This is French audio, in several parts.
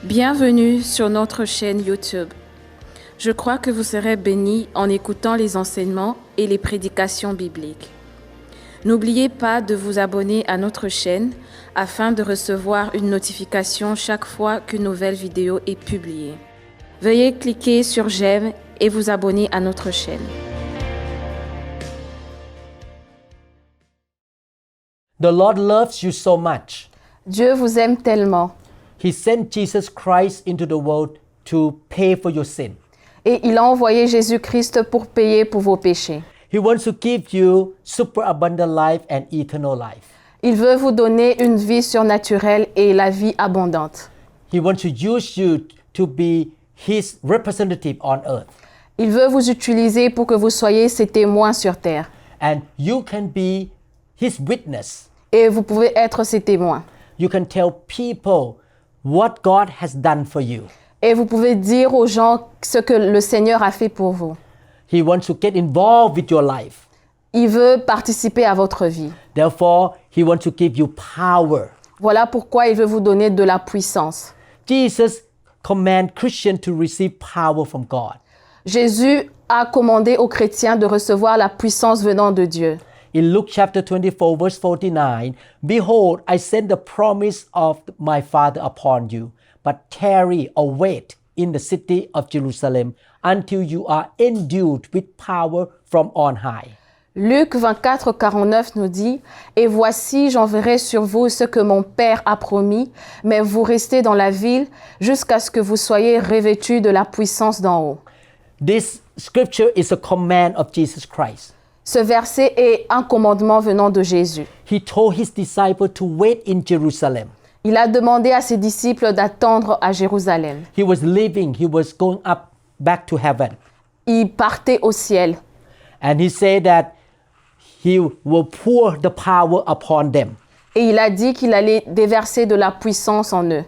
Bienvenue sur notre chaîne YouTube. Je crois que vous serez bénis en écoutant les enseignements et les prédications bibliques. N'oubliez pas de vous abonner à notre chaîne afin de recevoir une notification chaque fois qu'une nouvelle vidéo est publiée. Veuillez cliquer sur j'aime et vous abonner à notre chaîne. The Lord loves you so much. Dieu vous aime tellement He sent Jesus Christ into the world to pay for your sin. et il a envoyé Jésus-Christ pour payer pour vos péchés. He wants to give you super abundant life and eternal life. Il veut vous donner une vie surnaturelle et la vie abondante. He wants to use you to be His representative on earth. Il veut vous utiliser pour que vous soyez ses témoins sur terre. And you can be His witness. Et vous pouvez être ses témoins. You can tell people what God has done for you. Et vous pouvez dire aux gens ce que le Seigneur a fait pour vous. He wants to get involved with your life. Il veut participer à votre vie. Therefore, He wants to give you power. Voilà pourquoi il veut vous donner de la puissance. Jesus commanded Christians to receive power from God. Jésus a commandé aux chrétiens de recevoir la puissance venant de Dieu. In Luke chapter 24, verse 49, Behold, I send the promise of my Father upon you, but tarry or wait in the city of Jerusalem until you are endued with power from on high. Luc 24, 49 nous dit « Et voici, j'enverrai sur vous ce que mon Père a promis, mais vous restez dans la ville jusqu'à ce que vous soyez revêtus de la puissance d'en haut. » This scripture is a command of Jesus Christ. Ce verset est un commandement venant de Jésus. He told his disciples to wait in Jerusalem. Il a demandé à ses disciples d'attendre à Jérusalem. He was leaving, he was going up back to heaven. Il partait au ciel. And he said that he will pour the power upon them. Et il a dit qu'il allait déverser de la puissance en eux.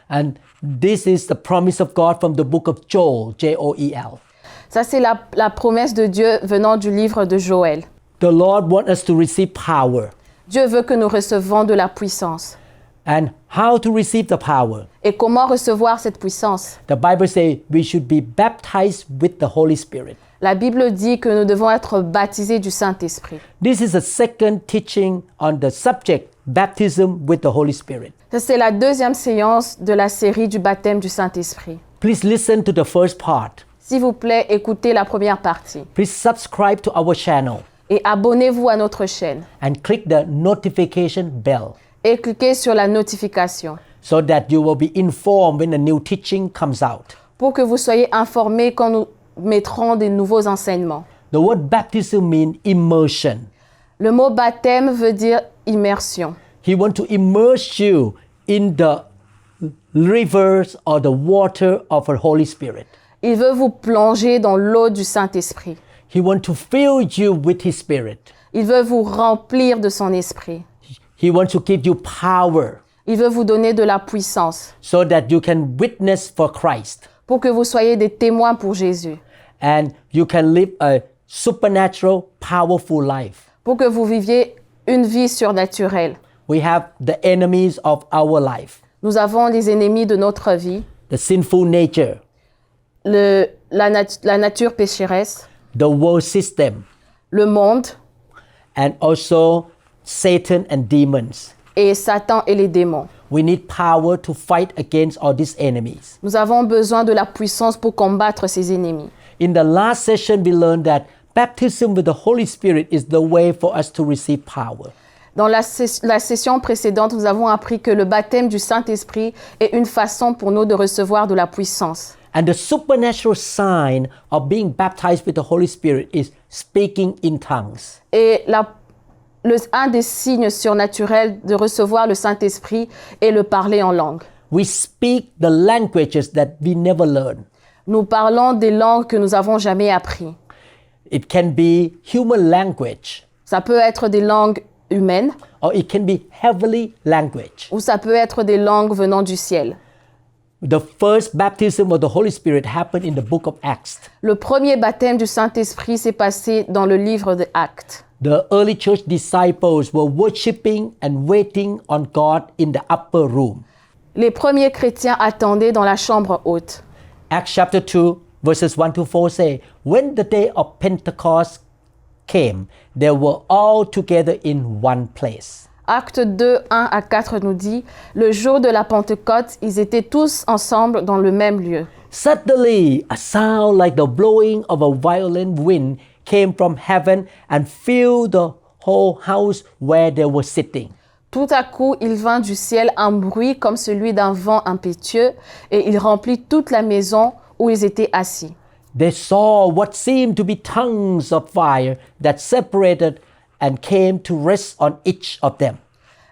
And this is the promise of God from the book of Joel, Joel. Ça, c'est la promesse de Dieu venant du livre de Joël. The Lord wants us to receive power. Dieu veut que nous recevons de la puissance. And how to receive the power? Et comment recevoir cette puissance? The Bible says we should be baptized with the Holy Spirit. La Bible dit que nous devons être baptisés du Saint-Esprit. This is a second teaching on the subject, baptism with the Holy Spirit. Ça, c'est la deuxième séance de la série du baptême du Saint-Esprit. Please listen to the first part. S'il vous plaît, écoutez la première partie. Please subscribe to our channel Et abonnez-vous à notre chaîne. and click the notification bell Et cliquez sur la notification so that you will be informed when a new teaching comes out. pour que vous soyez informés quand nous mettrons des nouveaux enseignements. The word baptism means immersion. Le mot baptême veut dire immersion. He wants to immerse you in the rivers or the water of the Holy Spirit. Il veut vous plonger dans l'eau du Saint-Esprit. He wants to fill you with His Spirit. Il veut vous remplir de son esprit. He wants to give you power Il veut vous donner de la puissance so that you can witness for Christ pour que vous soyez des témoins pour Jésus, and you can live a supernatural, powerful life. pour que vous viviez une vie surnaturelle. We have the enemies of our life, Nous avons les ennemis de notre vie, the sinful nature, la nature pécheresse, the world system, le monde and also Satan and demons. et Satan et les démons. We need power to fight against all these enemies. Nous avons besoin de la puissance pour combattre ces ennemis. In the last session, we learned that baptism with the Holy Spirit is the way for us to receive power. Dans la session précédente, nous avons appris que le baptême du Saint-Esprit est une façon pour nous de recevoir de la puissance. And the supernatural sign of being baptized with the Holy Spirit is speaking in tongues. Et un des signes surnaturels de recevoir le Saint-Esprit est le parler en langue. We speak the languages that we never learned. Nous parlons des langues que nous n'avons jamais apprises. It can be human language, Ça peut être des langues humaines or it can be heavenly language. ou ça peut être des langues venant du ciel. The first baptism of the Holy Spirit happened in the book of Acts. Le premier baptême du Saint-Esprit s'est passé dans le livre des Actes. The early church disciples were worshiping and waiting on God in the upper room. Les premiers chrétiens attendaient dans la chambre haute. Acts chapter 2, verses 1 to 4 say, when the day of Pentecost came, they were all together in one place. Acte 2, 1 à 4 nous dit, le jour de la Pentecôte, ils étaient tous ensemble dans le même lieu. Suddenly, a sound like the blowing of a violent wind came from heaven and filled the whole house where they were sitting. Tout à coup, il vint du ciel un bruit comme celui d'un vent impétueux et il remplit toute la maison où ils étaient assis. They saw what seemed to be tongues of fire that separated and came to rest on each of them.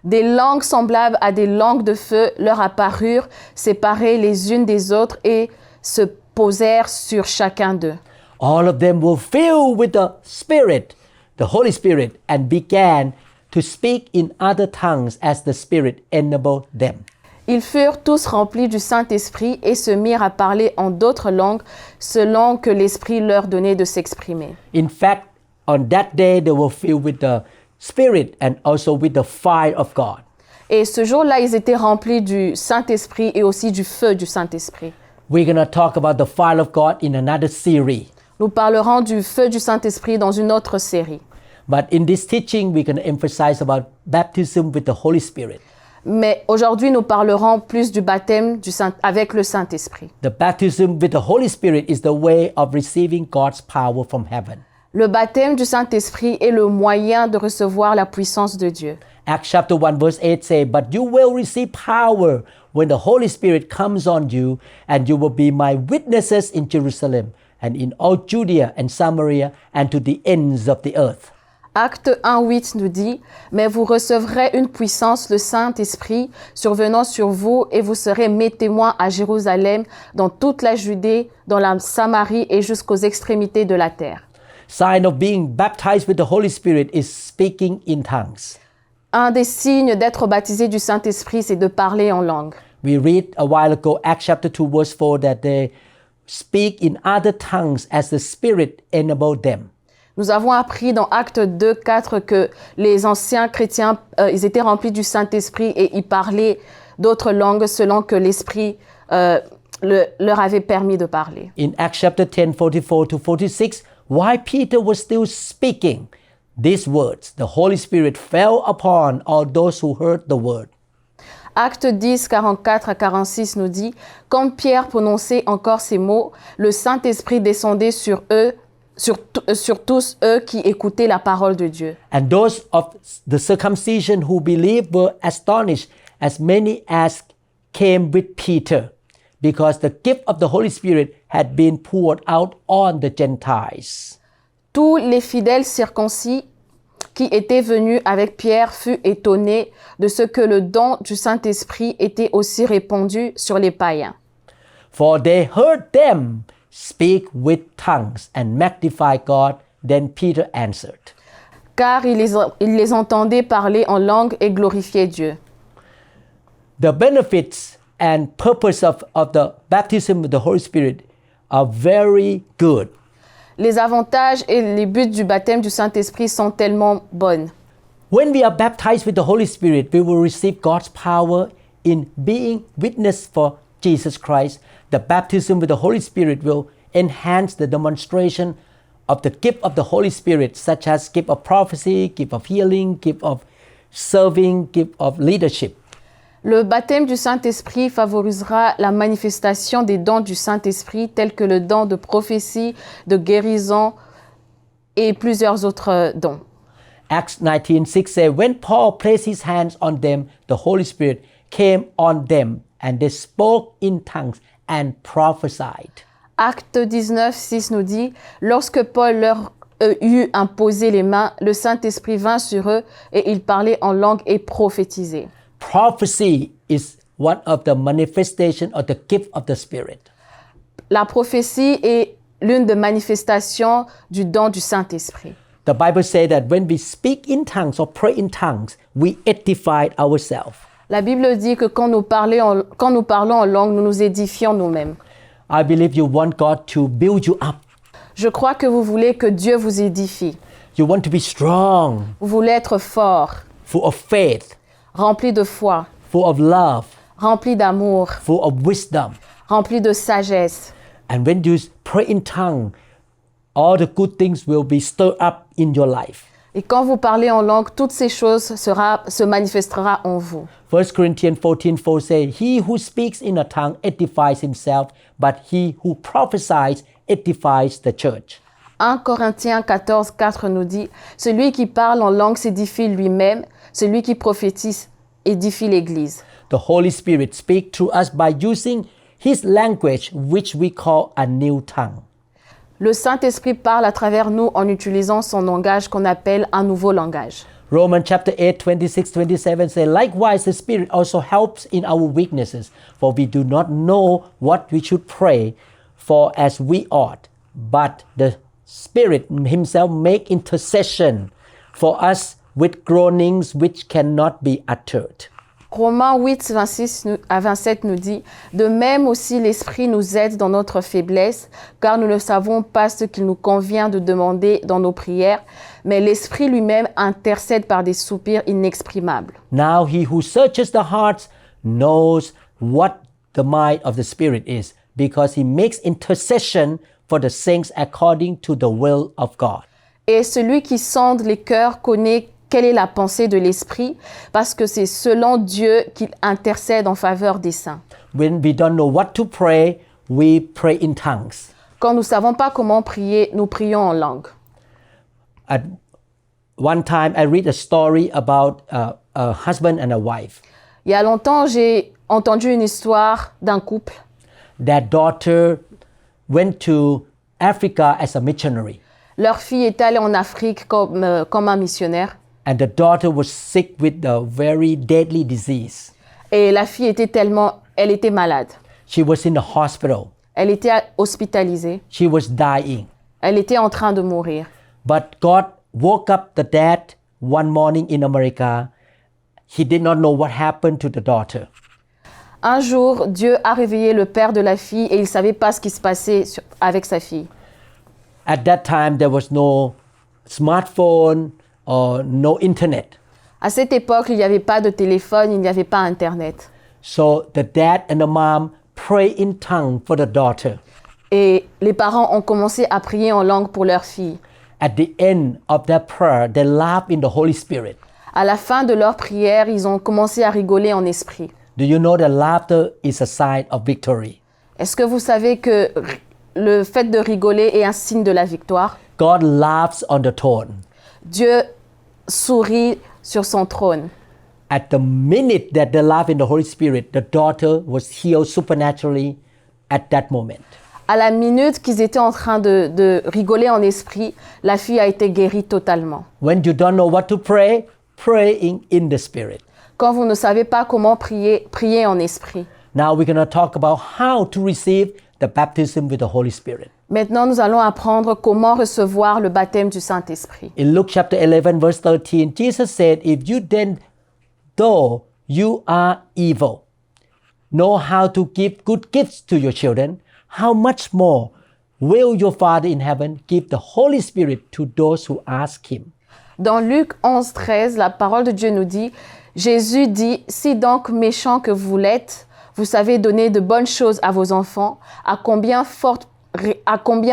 Des langues semblables à des langues de feu leur apparurent, séparées les unes des autres et se posèrent sur chacun d'eux. All of them were filled with the Spirit, the Holy Spirit, and began to speak in other tongues as the Spirit enabled them. Ils furent tous remplis du Saint-Esprit et se mirent à parler en d'autres langues selon que l'Esprit leur donnait de s'exprimer. In fact, on that day they were filled with the Spirit and also with the fire of God. Et ce jour-là, ils étaient remplis du Saint-Esprit et aussi du feu du Saint-Esprit. We're going to talk about the fire of God in another series. Nous parlerons du feu du Saint-Esprit dans une autre série. But in this teaching, we're going to emphasize about baptism with the Holy Spirit. Mais aujourd'hui, nous parlerons plus du baptême avec le Saint-Esprit. The baptism with the Holy Spirit is the way of receiving God's power from heaven. Le baptême du Saint-Esprit est le moyen de recevoir la puissance de Dieu. Acts chapter 1 verse 8 say, but you will receive power when the Holy Spirit comes on you, and you will be my witnesses in Jerusalem and in all Judea and Samaria and to the ends of the earth. Acte 1:8 nous dit, mais vous recevrez une puissance, le Saint-Esprit, survenant sur vous, et vous serez mes témoins à Jérusalem, dans toute la Judée, dans la Samarie et jusqu'aux extrémités de la terre. Sign of being baptized with the Holy Spirit is speaking in tongues. Un des signes d'être baptisé du Saint-Esprit, c'est de parler en langue. We read a while ago, Acts chapter 2 verse 4, that they speak in other tongues as the Spirit enabled them. Nous avons appris dans Acte 2, 4 que les anciens chrétiens, ils étaient remplis du Saint-Esprit et ils parlaient d'autres langues selon que l'Esprit leur avait permis de parler. In Acts chapter 10, 44 to 46, while Peter was still speaking these words, the Holy Spirit fell upon all those who heard the word. Acte 10, 44 à 46 nous dit, quand Pierre prononçait encore ces mots, le Saint-Esprit descendait sur eux, sur tous eux qui écoutaient la parole de Dieu. And those of the circumcision who believed were astonished, as many as came with Peter, because the gift of the Holy Spirit had been poured out on the Gentiles. Tous les fidèles circoncis qui étaient venus avec Pierre furent étonnés de ce que le don du Saint-Esprit était aussi répandu sur les païens. For they heard them speak with tongues and magnify God. Then Peter answered. Car ils les entendaient parler en langue et glorifier Dieu. The benefits and purpose of the baptism with the Holy Spirit are very good. Les avantages et les buts du baptême du Saint-Esprit sont tellement bonnes. When we are baptized with the Holy Spirit, we will receive God's power in being witness for Jesus Christ. The baptism with the Holy Spirit will enhance the demonstration of the gift of the Holy Spirit, such as gift of prophecy, gift of healing, gift of serving, gift of leadership. Le baptême du Saint-Esprit favorisera la manifestation des dons du Saint-Esprit tels que le don de prophétie, de guérison et plusieurs autres dons. Acts 19:6 says, when Paul placed his hands on them, the Holy Spirit came on them, and they spoke in tongues and prophesied. Acte 19:6 nous dit, lorsque Paul leur eut imposé les mains, le Saint-Esprit vint sur eux et ils parlaient en langue et prophétisaient. Prophecy is one of the manifestations of the gift of the Spirit. La prophétie est l'une des manifestations du don du Saint-Esprit. The Bible says that when we speak in tongues or pray in tongues, we edify ourselves. La Bible dit que quand nous parlons en langue, nous nous édifions nous-mêmes. I believe you want God to build you up. Je crois que vous voulez que Dieu vous édifie. You want to be strong, Vous voulez être fort, full of faith, rempli de foi, full of love, rempli d'amour, full of wisdom. rempli de sagesse. And when you pray in tongue, all the good things will be stirred up in your life. Et quand vous parlez en langue, toutes ces choses se manifestera en vous. 1 Corinthians 14:4 says, He who speaks in a tongue edifies himself, but he who prophesies edifies the church. 1 Corinthiens 14:4 nous dit « Celui qui parle en langue s'édifie lui-même, celui qui prophétise édifie l'Église. » The Holy Spirit speaks through us by using His language, which we call a new tongue. Le Saint-Esprit parle à travers nous en utilisant son langage qu'on appelle un nouveau langage. Romans chapter 8, 26-27 say, Likewise, the Spirit also helps in our weaknesses, for we do not know what we should pray for as we ought, but the Spirit Himself make intercession for us with groanings which cannot be uttered. Romains 8, 26 à 27 nous dit « De même aussi l'Esprit nous aide dans notre faiblesse, car nous ne savons pas ce qu'il nous convient de demander dans nos prières, mais l'Esprit lui-même intercède par des soupirs inexprimables. » Now He who searches the hearts knows what the mind of the Spirit is, because He makes intercession for the saints according to the will of God. Et celui qui sonde les cœurs connaît quelle est la pensée de l'Esprit, parce que c'est selon Dieu qu'il intercède en faveur des saints. When we don't know what to pray, we pray in tongues. Quand nous ne savons pas comment prier, nous prions en langue. At one time, I read a story about a husband and a wife. Il y a longtemps, j'ai entendu une histoire d'un couple. Their daughter went to Africa as a missionary, Leur fille est allée en Afrique comme un missionnaire. and the daughter was sick with a very deadly disease. Et la fille elle était malade. She was in the hospital. Elle était hospitalisée. She was dying. Elle était en train de mourir. But God woke up the dad one morning in America. He did not know what happened to the daughter. Un jour, Dieu a réveillé le père de la fille et il ne savait pas ce qui se passait avec sa fille. At that time, there was no smartphone or no internet. À cette époque, il n'y avait pas de téléphone, il n'y avait pas Internet. So the dad and the mom pray in tongue for the daughter. Et les parents ont commencé à prier en langue pour leur fille. At the end of their prayer, they laugh in the Holy Spirit. À la fin de leur prière, ils ont commencé à rigoler en esprit. Do you know that laughter is a sign of victory? Est-ce que vous savez que le fait de rigoler est un signe de la victoire? God laughs on the throne. Dieu sourit sur son trône. At the minute that they laugh in the Holy Spirit, the daughter was healed supernaturally at that moment. À la minute qu'ils étaient en train de rigoler en esprit, la fille a été guérie totalement. When you don't know what to pray, praying in the Spirit. Quand vous ne savez pas comment prier, priez en esprit. Now we're going to talk about how to receive the baptism with the Holy Spirit. Maintenant, nous allons apprendre comment recevoir le baptême du Saint-Esprit. In Luke chapter 11, verse 13, Jesus said, If you then, though you are evil, know how to give good gifts to your children, how much more will your Father in heaven give the Holy Spirit to those who ask Him? Dans Luc 11, 13, la parole de Dieu nous dit, Jésus dit, « Si donc méchants que vous l'êtes, vous savez donner de bonnes choses à vos enfants, à combien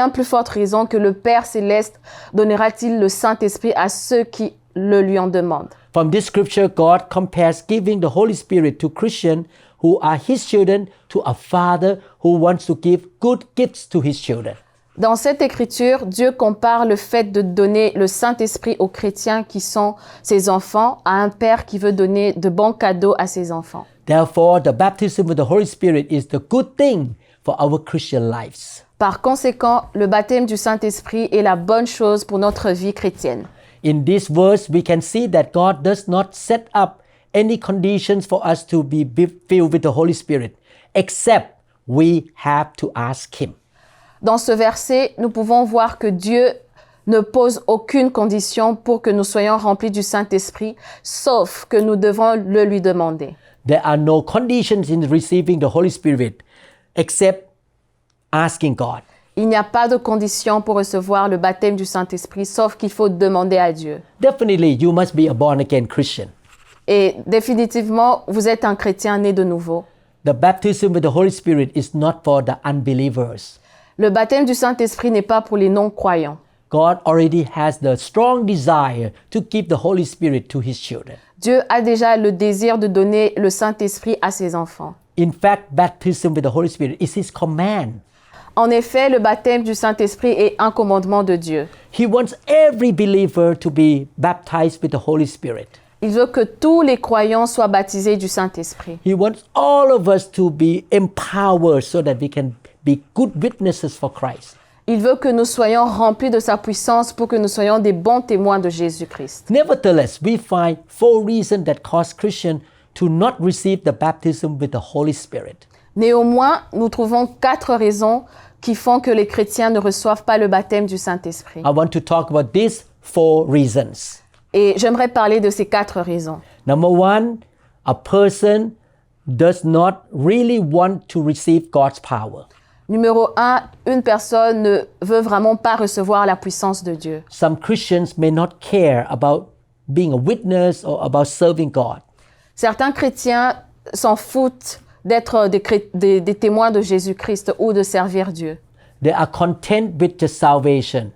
plus forte raison que le Père céleste donnera-t-il le Saint-Esprit à ceux qui le lui en demandent. » From this scripture, God compares giving the Holy Spirit to Christians who are His children to a father who wants to give good gifts to his children. Dans cette écriture, Dieu compare le fait de donner le Saint-Esprit aux chrétiens qui sont ses enfants à un père qui veut donner de bons cadeaux à ses enfants. Therefore, the baptism with the Holy Spirit is the good thing for our Christian lives. Par conséquent, le baptême du Saint-Esprit est la bonne chose pour notre vie chrétienne. In this verse, we can see that God does not set up any conditions for us to be filled with the Holy Spirit, except we have to ask Him. Dans ce verset, nous pouvons voir que Dieu ne pose aucune condition pour que nous soyons remplis du Saint-Esprit, sauf que nous devons le lui demander. There are no conditions in receiving the Holy Spirit except asking God. Il n'y a pas de condition pour recevoir le baptême du Saint-Esprit, sauf qu'il faut demander à Dieu. Definitely, you must be a born-again Christian. Et définitivement, vous êtes un chrétien né de nouveau. The baptism with the Holy Spirit is not for the unbelievers. Le baptême du Saint-Esprit n'est pas pour les non-croyants. God already has the strong desire to give the Holy Spirit to his children. Dieu a déjà le désir de donner le Saint-Esprit à ses enfants. In fact, baptism with the Holy Spirit is his command. En effet, le baptême du Saint-Esprit est un commandement de Dieu. He wants every believer to be baptized with the Holy Spirit. Il veut que tous les croyants soient baptisés du Saint-Esprit. He wants all of us to be empowered so that we can be good witnesses for Christ. Il veut que nous soyons remplis de sa puissance pour que nous soyons des bons témoins de Jésus-Christ. Nevertheless, we find 4 reasons that cause Christians to not receive the baptism with the Holy Spirit. Néanmoins, nous trouvons 4 raisons qui font que les chrétiens ne reçoivent pas le baptême du Saint-Esprit. I want to talk about these 4 reasons. Et j'aimerais parler de ces 4 raisons. Number 1, a person does not really want to receive God's power. Numéro 1, une personne ne veut vraiment pas recevoir la puissance de Dieu. Some Christians may not care about being a witness or about serving God. Certains chrétiens s'en foutent d'être des témoins de Jésus-Christ ou de servir Dieu. They are content with the salvation.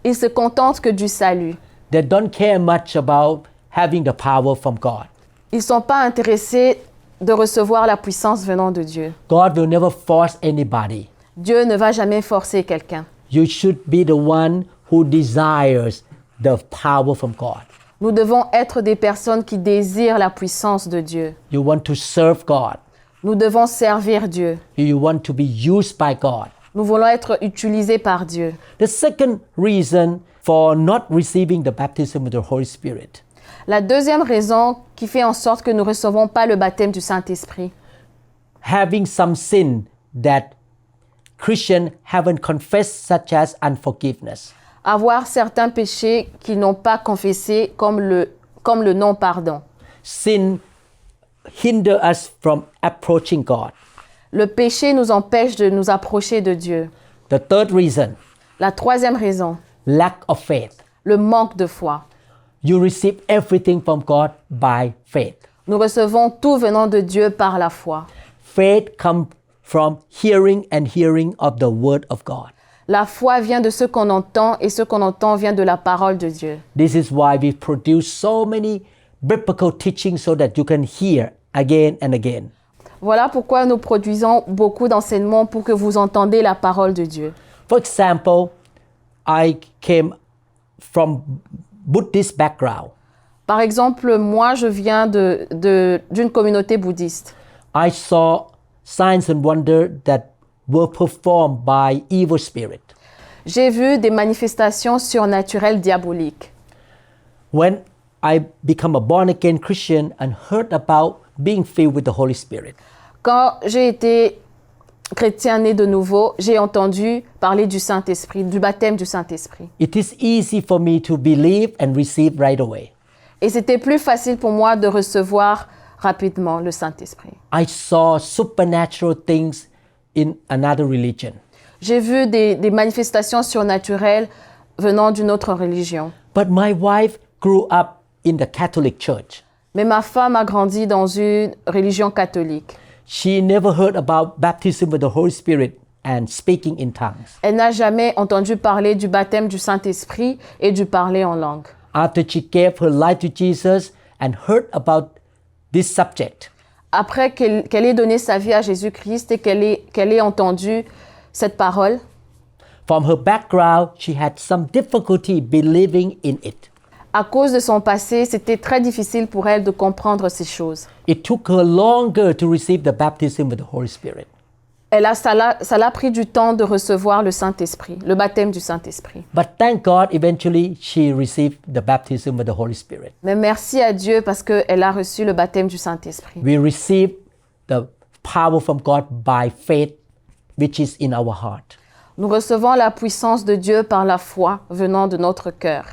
Ils se contentent que du salut. They don't care much about having the power from God. Ils ne sont pas intéressés de recevoir la puissance venant de Dieu. God will never force anybody. Dieu ne va jamais forcer quelqu'un. You should be the one who desires the power from God. Nous devons être des personnes qui désirent la puissance de Dieu. You want to serve God. Nous devons servir Dieu. You want to be used by God. Nous voulons être utilisés par Dieu. The second reason for not receiving the baptism with the Holy Spirit. La deuxième raison qui fait en sorte que nous ne recevons pas le baptême du Saint-Esprit, Having some sin that Christians haven't confessed, such as unforgiveness. avoir certains péchés qu'ils n'ont pas confessés comme le non-pardon. Sin hinder us from approaching God. Le péché nous empêche de nous approcher de Dieu. The third reason, La troisième raison, lack of faith. le manque de foi. You receive everything from God by faith. Nous recevons tout venant de Dieu par la foi. Faith comes from hearing and hearing of the word of God. La foi vient de ce qu'on entend et ce qu'on entend vient de la parole de Dieu. This is why we produce so many biblical teachings so that you can hear again and again. Voilà pourquoi nous produisons beaucoup d'enseignements pour que vous entendez la parole de Dieu. For example, I came from Buddhist background. Par exemple, moi, je viens d'une communauté bouddhiste. I saw signs and wonders that were performed by evil spirit. J'ai vu des manifestations surnaturelles diaboliques. When I become a born-again Christian and heard about being filled with the Holy Spirit, Quand j'ai été chrétien né de nouveau, j'ai entendu parler du Saint-Esprit, du baptême du Saint-Esprit. it is easy for me to believe and receive right away. Et c'était plus facile pour moi de recevoir rapidement le Saint-Esprit. I saw supernatural things in another religion. J'ai vu des manifestations surnaturelles venant d'une autre religion. But my wife grew up in the Catholic Church. Mais ma femme a grandi dans une religion catholique. She never heard about baptism with the Holy Spirit and speaking in tongues. Elle n'a jamais entendu parler du baptême du Saint-Esprit et du parler en langue. After she gave her life to Jesus and heard about this subject, Après qu'elle ait donné sa vie à Jésus-Christ et qu'elle ait entendu cette parole, from her background, she had some difficulty believing in it. à cause de son passé, c'était très difficile pour elle de comprendre ces choses. It took her longer to receive the baptism with the Holy Spirit. Ça l'a pris du temps de recevoir le Saint-Esprit, le baptême du Saint-Esprit. But thank God, eventually she received the baptism with the Holy Spirit. Mais merci à Dieu parce qu'elle a reçu le baptême du Saint-Esprit. We receive the power from God by faith, which is in our heart. Nous recevons la puissance de Dieu par la foi venant de notre cœur.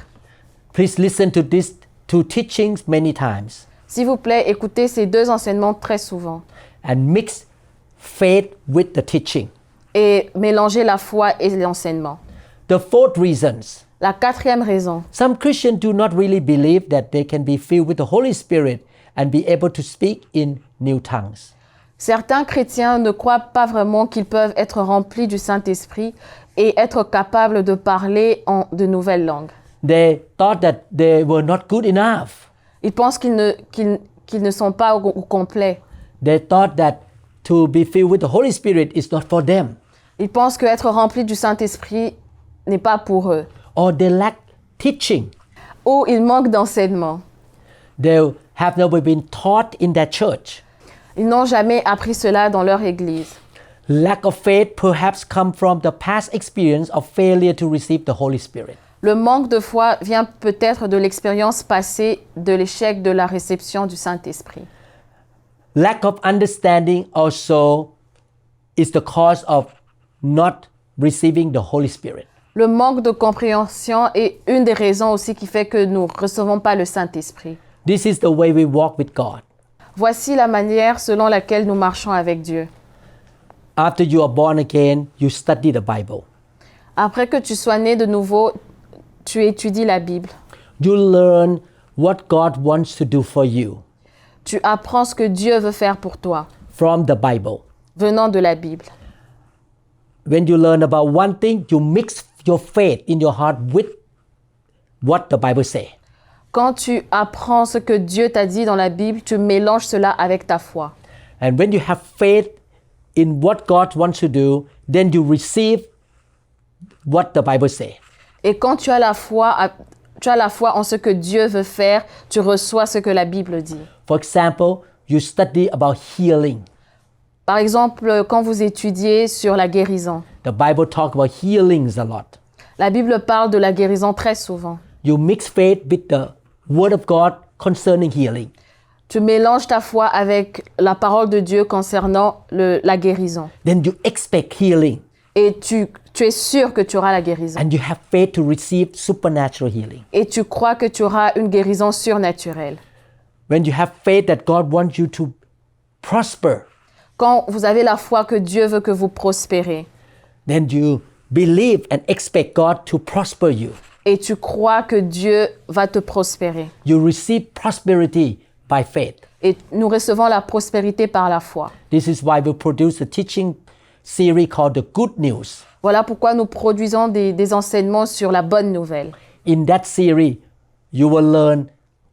Please listen to these 2 teachings many times S'il vous plaît, écoutez ces 2 enseignements très souvent and mix faith with the teaching. et mélangez la foi et l'enseignement. The fourth reasons. La 4e raison, Some Christians do not really believe that they can be filled with the Holy Spirit and be able to speak in new tongues. Certains chrétiens ne croient pas vraiment qu'ils peuvent être remplis du Saint-Esprit et être capables de parler en de nouvelles langues. They thought that they were not good enough. Ils pensent qu'ils ne sont pas au complet. They thought that to be filled with the Holy Spirit is not for them. Ils pensent qu'être remplis du Saint-Esprit n'est pas pour eux. Or they lack teaching. Ou ils manquent d'enseignement. They have never been taught in their church. Ils n'ont jamais appris cela dans leur église. Lack of faith perhaps come from the past experience of failure to receive the Holy Spirit. Le manque de foi vient peut-être de l'expérience passée de l'échec de la réception du Saint-Esprit. Lack of understanding also is the cause of not receiving the Holy Spirit. Le manque de compréhension est une des raisons aussi qui fait que nous ne recevons pas le Saint-Esprit. This is the way we walk with God. Voici la manière selon laquelle nous marchons avec Dieu. After you are born again, you study the Bible. Après que tu sois né de nouveau, tu étudies la Bible. You learn what God wants to do for you Tu apprends ce que Dieu veut faire pour toi, from the Bible. venant de la Bible. When you learn about one thing, you mix your faith in your heart with what the Bible says. Quand tu apprends ce que Dieu t'a dit dans la Bible, tu mélanges cela avec ta foi. And when you have faith in what God wants to do, then you receive what the Bible says. Et quand tu as la foi en ce que Dieu veut faire, tu reçois ce que la Bible dit. For example, you study about healing. Par exemple, quand vous étudiez sur la guérison, The Bible talks about healings a lot. la Bible parle de la guérison très souvent. You mix faith with the Word of God concerning healing. Tu mélanges ta foi avec la parole de Dieu concernant la guérison. Then you expect healing. Et tu es sûr que tu auras la guérison. And you have faith to receive supernatural healing. Et tu crois que tu auras une guérison surnaturelle. When you have faith that God wants you to prosper, Quand vous avez la foi que Dieu veut que vous prospérez, then you believe and expect God to prosper you. et tu crois que Dieu va te prospérer. You receive prosperity by faith. Et nous recevons la prospérité par la foi. This is why we produce a teaching series called The Good News. Voilà pourquoi nous produisons des enseignements sur la bonne nouvelle. In that series, you will learn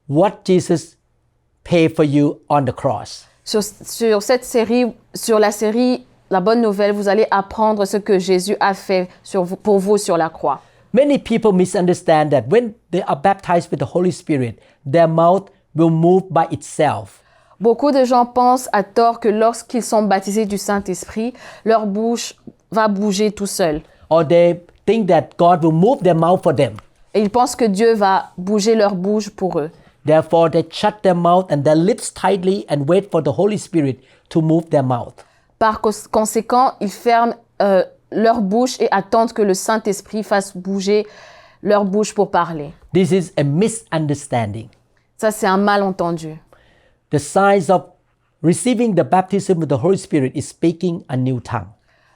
what Jesus paid for you on the cross. Sur cette série, sur la série La bonne nouvelle, vous allez apprendre ce que Jésus a fait pour vous sur la croix. Many people misunderstand that when they are baptized with the Holy Spirit, their mouth will move by itself. Beaucoup de gens pensent à tort que lorsqu'ils sont baptisés du Saint-Esprit, leur bouche va bouger tout seul. Or they think that God will move their mouth for them. Et ils pensent que Dieu va bouger leur bouche pour eux. Therefore, they shut their mouth and their lips tightly and wait for the Holy Spirit to move their mouth. Par conséquent, ils ferment leur bouche et attendent que le Saint-Esprit fasse bouger leur bouche pour parler. This is a misunderstanding. Ça, c'est un malentendu. The signs of receiving the baptism with the Holy Spirit is speaking a new tongue.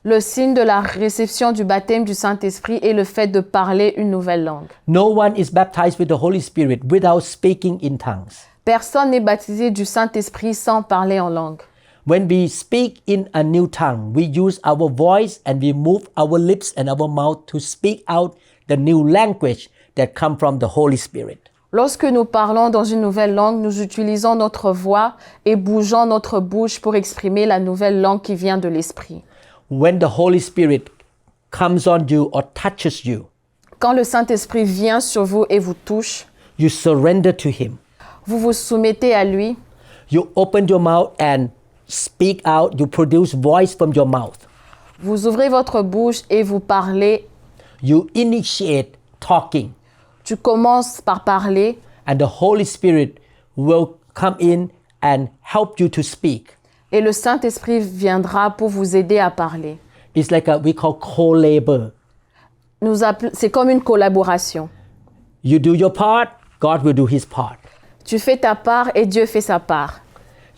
Le signe de la réception du baptême du Saint-Esprit est le fait de parler une nouvelle langue. No one is baptized with the Holy Spirit without speaking in tongues. Personne n'est baptisé du Saint-Esprit sans parler en langue. When we speak in a new tongue, we use our voice and we move our lips and our mouth to speak out the new language that comes from the Holy Spirit. Lorsque nous parlons dans une nouvelle langue, nous utilisons notre voix et bougeons notre bouche pour exprimer la nouvelle langue qui vient de l'Esprit. When the Holy Spirit comes on you or touches you, Quand le Saint-Esprit vient sur vous et vous touche, you surrender to Him. vous vous soumettez à lui, You open your mouth and speak out. You produce voice from your mouth. vous ouvrez votre bouche et vous parlez. You initiate talking, Tu commences par parler and the Holy Spirit will come in and help you to speak. et le Saint-Esprit viendra pour vous aider à parler. It's like we call co-labor. C'est comme une collaboration. You do your part, God will do His part. Tu fais ta part et Dieu fait sa part.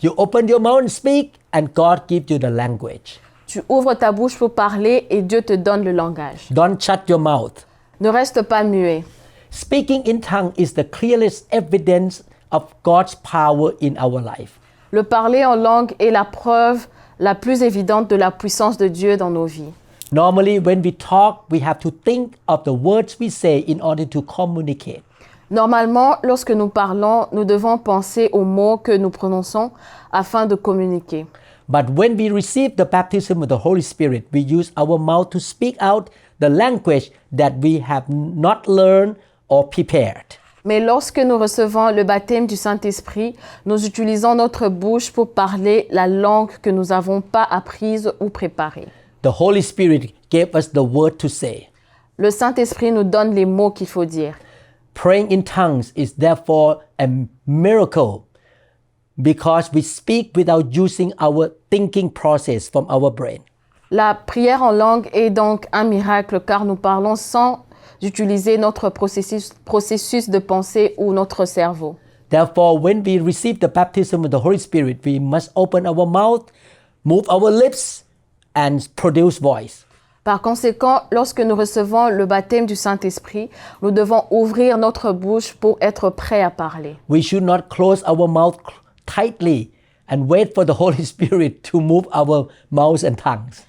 You open your mouth and speak, and God gives you the language. Tu ouvres ta bouche pour parler et Dieu te donne le langage. Don't shut your mouth. Ne reste pas muet. Speaking in tongue is the clearest evidence of God's power in our life. Le parler en langue est la preuve la plus évidente de la puissance de Dieu dans nos vies. Normally, when we talk, we have to think of the words we say in order to communicate. Normalement, lorsque nous parlons, nous devons penser aux mots que nous prononçons afin de communiquer. But when we receive the baptism of the Holy Spirit, we use our mouth to speak out the language that we have not learned or prepared. Mais lorsque nous recevons le baptême du Saint-Esprit, nous utilisons notre bouche pour parler la langue que nous n'avons pas apprise ou préparée. The Holy Spirit gave us the word to say. Le Saint-Esprit nous donne les mots qu'il faut dire. Praying in tongues is therefore a miracle because we speak without using our thinking process from our brain. La prière en langue est donc un miracle car nous parlons sans utiliser notre processus de pensée ou notre cerveau. Therefore, when we receive the baptism of the Holy Spirit, we must open our mouth, move our lips, and produce voice. Par conséquent, lorsque nous recevons le baptême du Saint-Esprit, nous devons ouvrir notre bouche pour être prêts à parler. We should not close our mouth tightly and wait for the Holy Spirit to move our mouths and tongues.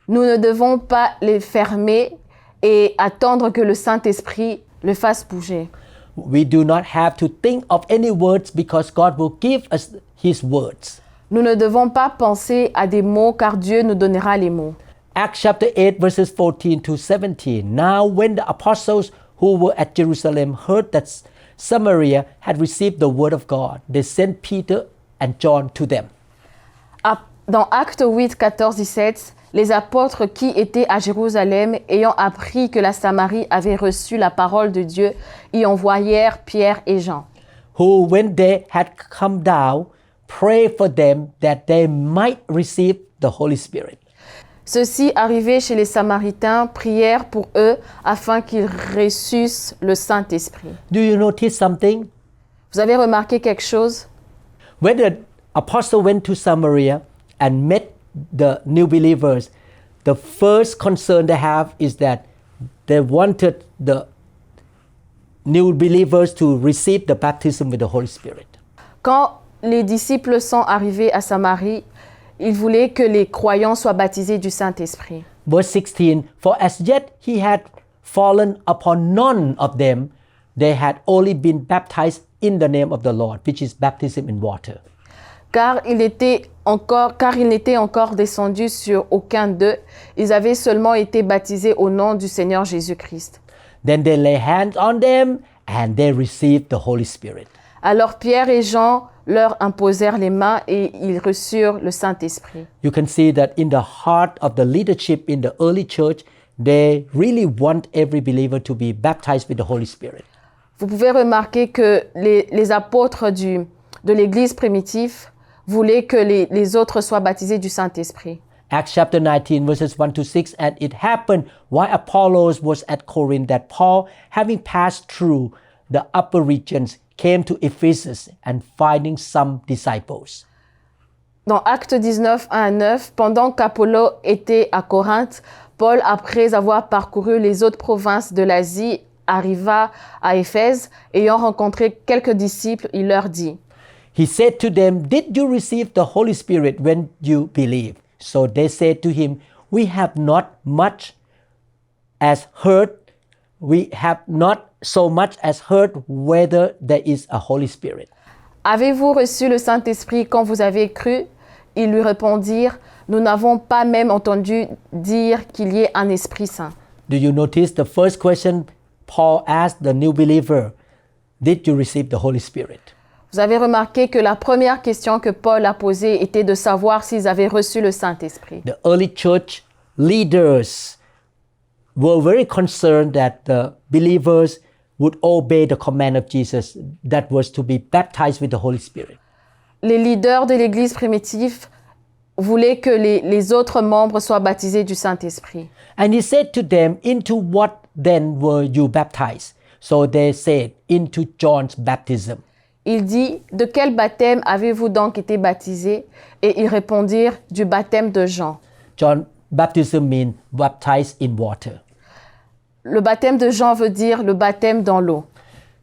Nous ne devons pas les fermer et attendre que le Saint-Esprit le fasse bouger. We do not have to think of any words because God will give us His words. Nous ne devons pas penser à des mots car Dieu nous donnera les mots. Acts chapter 8 verses 14 to 17. Now when the apostles who were at Jerusalem heard that Samaria had received the word of God, they sent Peter and John to them. Dans Actes 8, 14, 17, les apôtres qui étaient à Jérusalem, ayant appris que la Samarie avait reçu la parole de Dieu, y envoyèrent Pierre et Jean. Who, when they had come down, prayed for them that they might receive the Holy Spirit. Ceux-ci, arrivés chez les Samaritains, prièrent pour eux afin qu'ils reçussent le Saint-Esprit. Do you notice something? Vous avez remarqué quelque chose? When the apostle went to Samaria and met the new believers, the first concern they have is that they wanted the new believers to receive the baptism with the Holy Spirit. Quand les disciples sont arrivés à Samarie, ils voulaient que les croyants soient baptisés du Saint-Esprit. Verse 16, for as yet he had fallen upon none of them, they had only been baptized in the name of the Lord, which is baptism in water. Car il n'était encore descendu sur aucun d'eux, ils avaient seulement été baptisés au nom du Seigneur Jésus-Christ. Then they lay hands on them and they received the Holy Spirit. Alors Pierre et Jean leur imposèrent les mains et ils reçurent le Saint-Esprit. You can see that in the heart of the leadership in the early church, they really want every believer to be baptized with the Holy Spirit. Vous pouvez remarquer que les apôtres de l'Église primitive voulaient que les autres soient baptisés du Saint-Esprit. Acts chapter 19 verses 1 to 6, and it happened while Apollos was at Corinth that Paul, having passed through the upper regions, came to Ephesus and finding some disciples. Dans Actes 19, 1 à 9, pendant qu'Apollo était à Corinthe, Paul, après avoir parcouru les autres provinces de l'Asie, arriva à Éphèse. Ayant rencontré quelques disciples, il leur dit, He said to them, Did you receive the Holy Spirit when you believed? So they said to him, We have not so much as heard whether there is a Holy Spirit. Avez-vous reçu le Saint-Esprit quand vous avez cru? Ils lui répondirent, Nous n'avons pas même entendu dire qu'il y ait un Esprit Saint. Do you notice the first question Paul asked the new believer? Did you receive the Holy Spirit? Vous avez remarqué que la première question que Paul a posée était de savoir s'ils avaient reçu le Saint-Esprit. The early church leaders were very concerned that the believers would obey the command of Jesus, that was to be baptized with the Holy Spirit. Les leaders de l'Église primitive voulaient que les autres membres soient baptisés du Saint-Esprit. And he said to them, Into what then were you baptized? So they said, Into John's baptism. Il dit, de quel baptême avez-vous donc été baptisés? Et ils répondirent, du baptême de Jean. John baptism means baptized in water. Le baptême de Jean veut dire le baptême dans l'eau.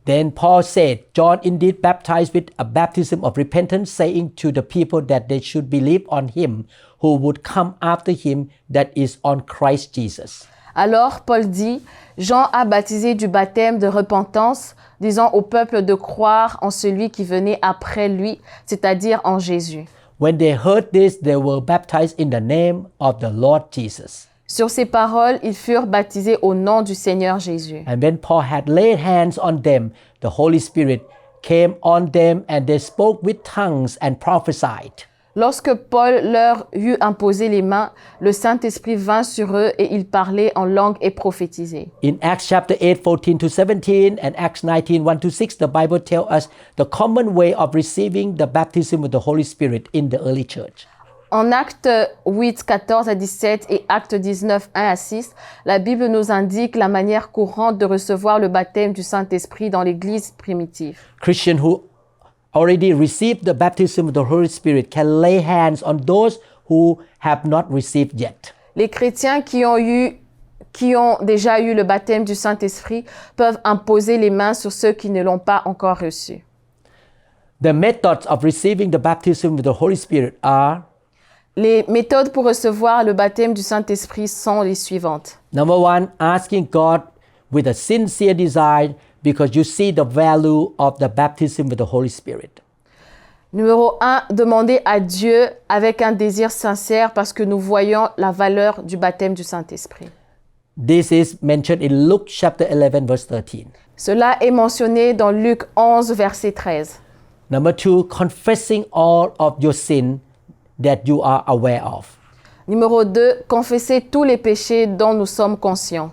Then Paul said, John indeed baptized with a baptism of repentance, saying to the people that they should believe on him who would come after him, that is, on Christ Jesus. Alors Paul dit, Jean a baptisé du baptême de repentance, disant au peuple de croire en celui qui venait après lui, c'est-à-dire en Jésus. When they heard this, they were baptized in the name of the Lord Jesus. Sur ces paroles, ils furent baptisés au nom du Seigneur Jésus. And when Paul had laid hands on them, the Holy Spirit came on them, and they spoke with tongues and prophesied. Lorsque Paul leur eut imposé les mains, le Saint-Esprit vint sur eux et ils parlaient en langue et prophétisaient. In Acts chapter 8, 14-17 and Acts 19, 1-6, the Bible tells us the common way of receiving the baptism with the Holy Spirit in the early church. En Actes 8, 14 à 17 et Actes 19, 1 à 6, la Bible nous indique la manière courante de recevoir le baptême du Saint-Esprit dans l'Église primitive. Christians who already received the baptism of the Holy Spirit can lay hands on those who have not received yet. Les chrétiens qui ont déjà eu le baptême du Saint-Esprit peuvent imposer les mains sur ceux qui ne l'ont pas encore reçu. The methods of receiving the baptism with the Holy Spirit are: Les méthodes pour recevoir le baptême du Saint-Esprit sont les suivantes. number one, asking God with a sincere desire because you see the value of the baptism with the Holy Spirit. Numéro 1, demander à Dieu avec un désir sincère parce que nous voyons la valeur du baptême du Saint-Esprit. This is mentioned in Luke chapter 11 verse 13. Cela est mentionné dans Luc 11, verset 13. Number two, confessing all of your sin that you are aware of. Numéro 2, confesser tous les péchés dont nous sommes conscients.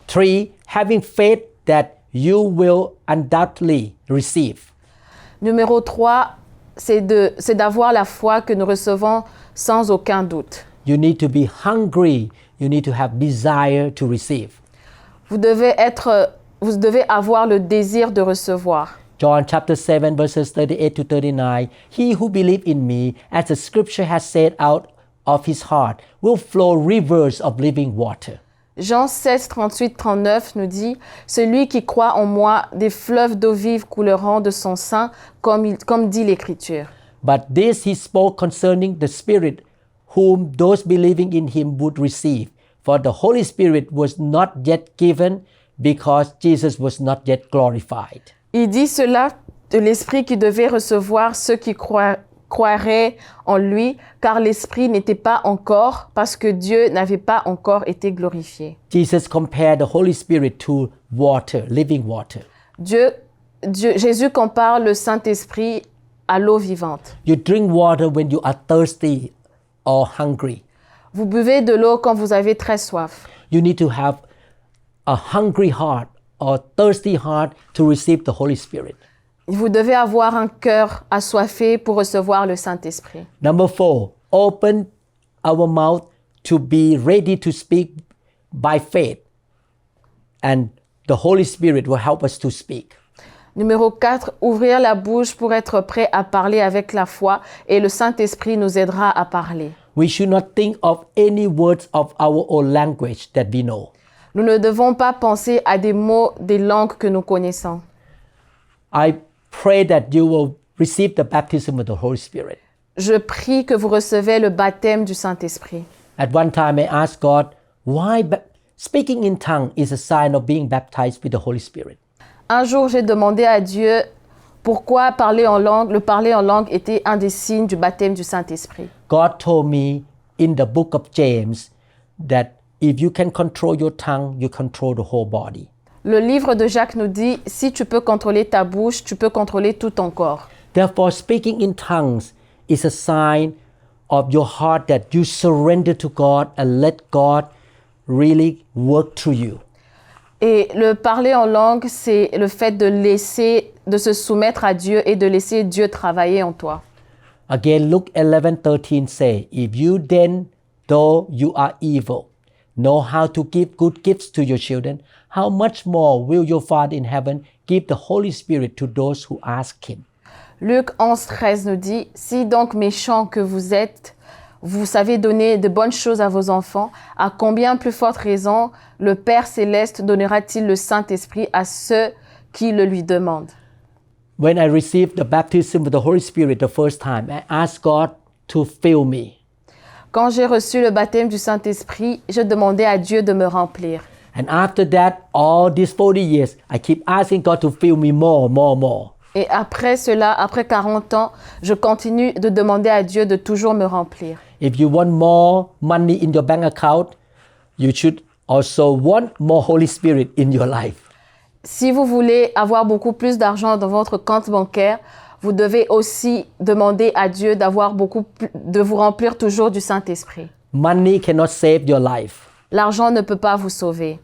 Three, having faith that you will undoubtedly receive. Numéro 3, c'est d'avoir la foi que nous recevons sans aucun doute. You need to be hungry. You need to have desire to receive. Vous devez avoir le désir de recevoir. John chapter 7 verses 38-39. He who believes in me, as the scripture has said, out of his heart will flow rivers of living water. Jean 16, 38-39 nous dit « Celui qui croit en moi, des fleuves d'eau vive couleront de son sein, comme dit l'Écriture. » But this he spoke concerning the Spirit, whom those believing in him would receive. For the Holy Spirit was not yet given, because Jesus was not yet glorified. Il dit cela de l'Esprit qui devait recevoir ceux qui croiraient en lui, car l'Esprit n'était pas encore, parce que Dieu n'avait pas encore été glorifié. Jesus compared the Holy Spirit to water, living water. Jésus compare le Saint-Esprit à l'eau vivante. You drink water when you are thirsty or hungry. Vous buvez de l'eau quand vous avez très soif. You need to have a hungry heart or thirsty heart to receive the Holy Spirit. Vous devez avoir un cœur assoiffé pour recevoir le Saint-Esprit. Number 4, open our mouth to be ready to speak by faith, and the Holy Spirit will help us to speak. Numéro 4, ouvrir la bouche pour être prêt à parler avec la foi et le Saint-Esprit nous aidera à parler. We should not think of any words of our own language that we know. Nous ne devons pas penser à des mots des langues que nous connaissons. I pray that you will receive the baptism of the Holy Spirit. Je prie que vous recevez le baptême du Saint-Esprit. At one time I asked God, why speaking in tongue is a sign of being baptized with the Holy Spirit. Un jour, j'ai demandé à Dieu pourquoi le parler en langue était un des signes du baptême du Saint-Esprit. God told me in the book of James that if you can control your tongue, you control the whole body. Le livre de Jacques nous dit, si tu peux contrôler ta bouche, tu peux contrôler tout ton corps. Therefore, speaking in tongues is a sign of your heart that you surrender to God and let God really work through you. Et le parler en langue, c'est le fait de se soumettre à Dieu et de laisser Dieu travailler en toi. Again, Luke 11:13 say, if you then, though you are evil, know how to give good gifts to your children, how much more will your Father in heaven give the Holy Spirit to those who ask him? Luc 11:13 nous dit, si donc méchants que vous êtes, vous savez donner de bonnes choses à vos enfants, à combien plus forte raison le Père Céleste donnera-t-il le Saint-Esprit à ceux qui le lui demandent. When I received the baptism with the Holy Spirit the first time, I asked God to fill me. Quand j'ai reçu le baptême du Saint-Esprit, je demandais à Dieu de me remplir. And after that, all these 40 years, I keep asking God to fill me more. Et après cela, après 40 ans, je continue de demander à Dieu de toujours me remplir. If you want more money in your bank account, you should also want more Holy Spirit in your life. Si vous voulez avoir beaucoup plus d'argent dans votre compte bancaire, vous devez aussi demander à Dieu de vous remplir toujours du Saint-Esprit. Money cannot save your life. L'argent ne peut pas vous sauver.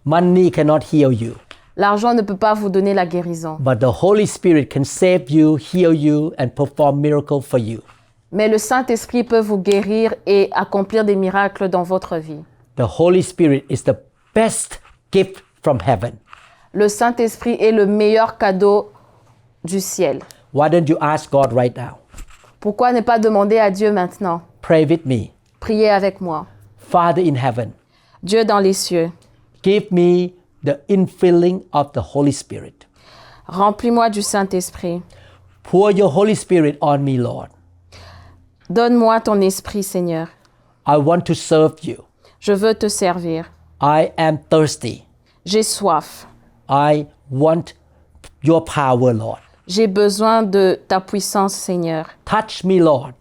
Money cannot heal you. L'argent ne peut pas vous donner la guérison. But the Holy Spirit can save you, heal you, and perform miracles for you. Mais le Saint-Esprit peut vous guérir et accomplir des miracles dans votre vie. The Holy Spirit is the best gift from heaven. Le Saint-Esprit est le meilleur cadeau du ciel. Why don't you ask God right now? Pourquoi ne pas demander à Dieu maintenant? Pray with me. Priez avec moi. Father in heaven, Dieu dans les cieux, give me the infilling of the Holy Spirit. remplis-moi du Saint-Esprit. Pour your Holy Spirit on me, Lord. Donne-moi ton esprit, Seigneur. I want to serve you. Je veux te servir. I am thirsty. J'ai soif. I want your power, Lord. J'ai besoin de ta puissance, Seigneur. Touch me, Lord.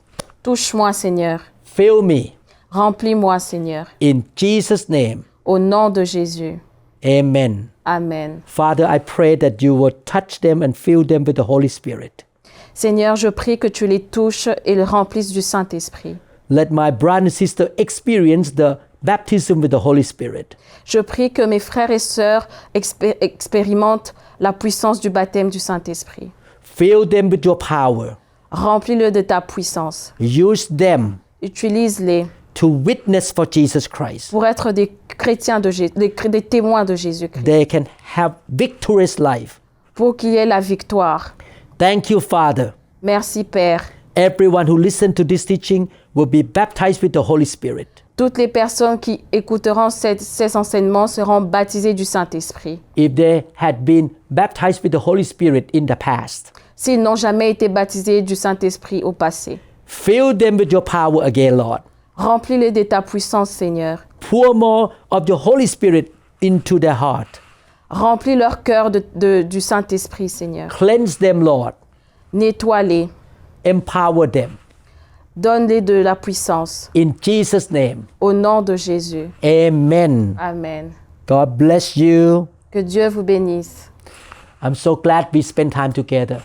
Touche-moi, Seigneur. Fill me. Remplis-moi, Seigneur. In Jesus' name, Au nom de Jésus. amen. Amen. Father, I pray that you will touch them and fill them with the Holy Spirit. Seigneur, je prie que tu les touches et les remplisses du Saint-Esprit. Let my brother and sister experience the baptism with the Holy Spirit. Je prie que mes frères et sœurs expérimentent la puissance du baptême du Saint-Esprit. Fill them with your power. Remplis-le de ta puissance. Use them Utilise-les to witness for Jesus Christ. pour être des chrétiens des témoins de Jésus-Christ. They can have victorious life. Pour qu'il y ait la victoire. Thank you, Father. Merci, Père. Everyone who listens to this teaching will be baptized with the Holy Spirit. Toutes les personnes qui écouteront ces enseignements seront baptisées du Saint-Esprit. If they had been baptized with the Holy Spirit in the past, S'ils n'ont jamais été baptisés du Saint-Esprit au passé. fill them with your power again, Lord. Remplis-les de ta puissance, Seigneur. Pour more of your Holy Spirit into their heart. Remplis leur cœur du Saint-Esprit, Seigneur. Cleanse them, Lord. Nettoie-les. Empower them. Donne-les de la puissance. In Jesus' name, Au nom de Jésus. amen. Amen. God bless you. Que Dieu vous bénisse. I'm so glad we spent time together.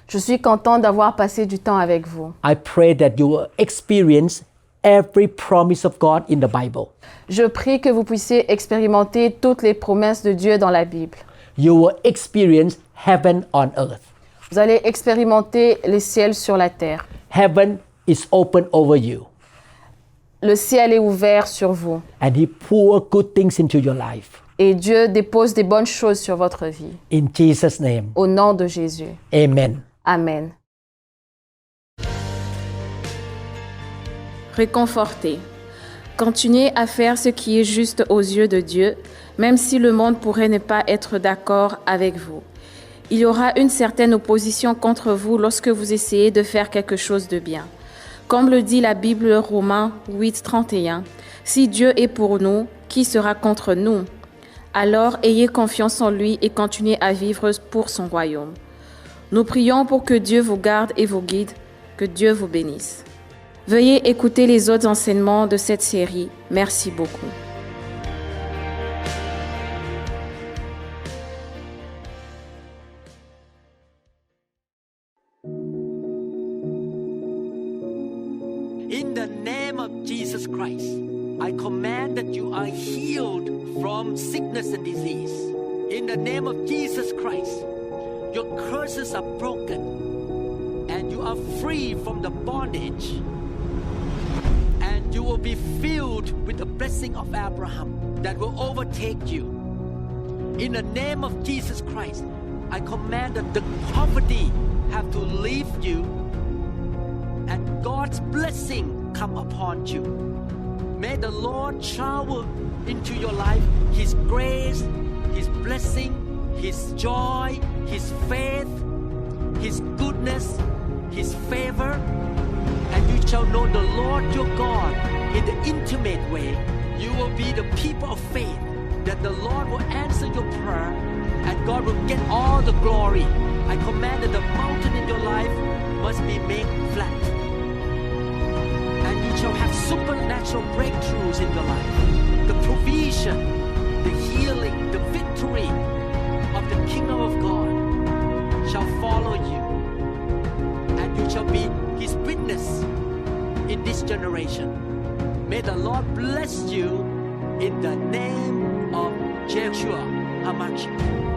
Je suis content d'avoir passé du temps avec vous. I pray that you will experience every promise of God in the Bible. Je prie que vous puissiez expérimenter toutes les promesses de Dieu dans la Bible. You will experience heaven on earth. Vous allez expérimenter les ciels sur la terre. Heaven is open over you, Le ciel est ouvert sur vous. and He pour good things into your life. Et Dieu dépose des bonnes choses sur votre vie. In Jesus' name, Au nom de Jésus. amen. Amen. Réconfortez. Continuez à faire ce qui est juste aux yeux de Dieu, même si le monde pourrait ne pas être d'accord avec vous. Il y aura une certaine opposition contre vous lorsque vous essayez de faire quelque chose de bien. Comme le dit la Bible Romains 8, 31, « Si Dieu est pour nous, qui sera contre nous? Alors ayez confiance en lui et continuez à vivre pour son royaume. » Nous prions pour que Dieu vous garde et vous guide, que Dieu vous bénisse. Veuillez écouter les autres enseignements de cette série. Merci beaucoup. In the name of Jesus Christ, I command that you are healed from sickness and disease. In the name of Jesus Christ, your curses are broken and you are free from the bondage. And you will be filled with the blessing of Abraham that will overtake you. In the name of Jesus Christ, I command that the poverty have to leave you and God's blessing come upon you. May the Lord shower into your life His grace, His blessing, His joy, His faith, His goodness, His favor, and you shall know the Lord your God in the intimate way. You will be the people of faith, that the Lord will answer your prayer and God will get all the glory. I command that the mountain in your life must be made flat. And you shall have supernatural breakthroughs in your life. The provision, the healing, the victory of the kingdom of God shall follow you. And you shall be His witness in this generation. May the Lord bless you in the name of Yeshua HaMashiach.